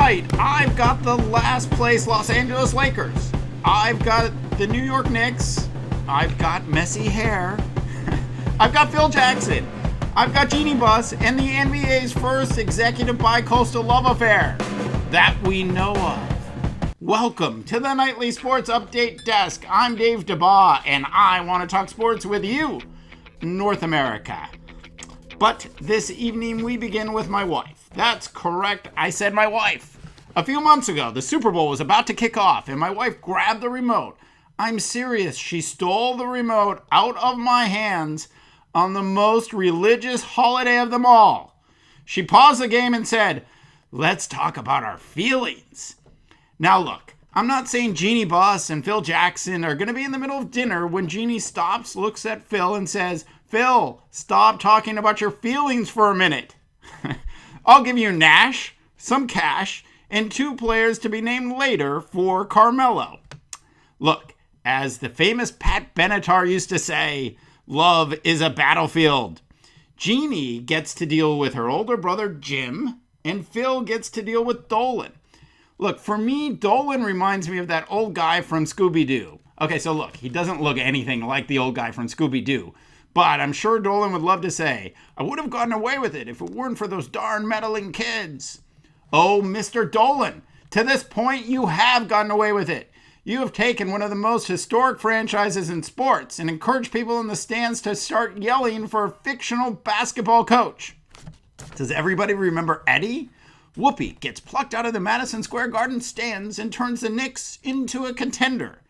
tonight, I've got the last place Los Angeles Lakers. I've got the New York Knicks. I've got messy hair. I've got Phil Jackson. I've got Jeanie Bus and the NBA's first executive bi-coastal love affair that we know of. Welcome to the Nightly Sports Update Desk. I'm Dave Dabbah, and I want to talk sports with you, North America. But this evening we begin with my wife. That's correct, I said my wife. A few months ago, the Super Bowl was about to kick off, and my wife grabbed the remote. I'm serious, she stole the remote out of my hands on the most religious holiday of them all. She paused the game and said, "Let's talk about our feelings." Now look, I'm not saying Jeanie Buss and Phil Jackson are going to be in the middle of dinner when Jeanie stops, looks at Phil and says, "Phil, stop talking about your feelings for a minute." I'll give you Nash, some cash, and 2 players to be named later for Carmelo. Look, as the famous Pat Benatar used to say, love is a battlefield. Jeanie gets to deal with her older brother, Jim, and Phil gets to deal with Dolan. Look, for me, Dolan reminds me of that old guy from Scooby-Doo. Okay, so look, he doesn't look anything like the old guy from Scooby-Doo. But I'm sure Dolan would love to say, "I would have gotten away with it if it weren't for those darn meddling kids." Oh, Mr. Dolan, to this point, you have gotten away with it. You have taken one of the most historic franchises in sports and encouraged people in the stands to start yelling for a fictional basketball coach. Does everybody remember Eddie? Whoopi gets plucked out of the Madison Square Garden stands and turns the Knicks into a contender.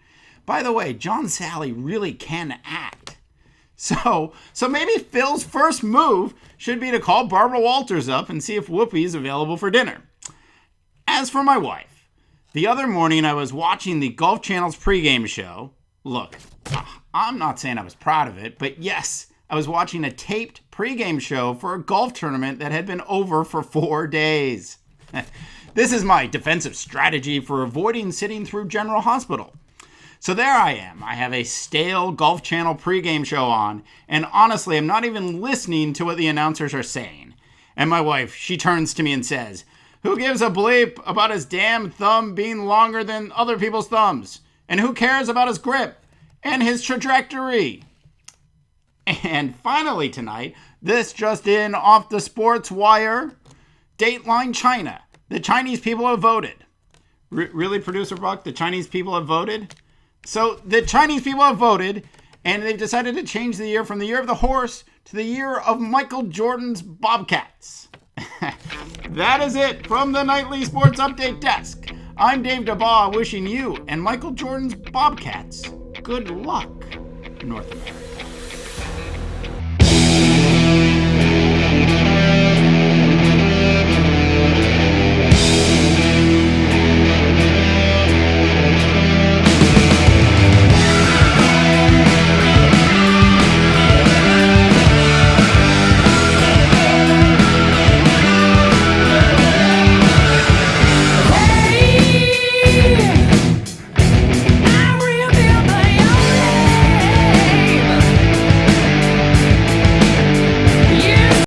By the way, John Sally really can act. So maybe Phil's first move should be to call Barbara Walters up and see if Whoopi is available for dinner. As for my wife, the other morning I was watching the Golf Channel's pregame show. Look, I'm not saying I was proud of it, but yes, I was watching a taped pregame show for a golf tournament that had been over for 4 days. This is my defensive strategy for avoiding sitting through General Hospital. So there I am. I have a stale Golf Channel pregame show on, and honestly, I'm not even listening to what the announcers are saying. And my wife, she turns to me and says, "Who gives a bleep about his damn thumb being longer than other people's thumbs? And who cares about his grip and his trajectory?" And finally tonight, this just in off the sports wire, Dateline China. The Chinese people have voted. Really, Producer Buck? The Chinese people have voted? So the Chinese people have voted, and they've decided to change the year from the year of the horse to the year of Michael Jordan's Bobcats. That is it from the Nightly Sports Update Desk. I'm Dave Dabbah, wishing you and Michael Jordan's Bobcats good luck, North America.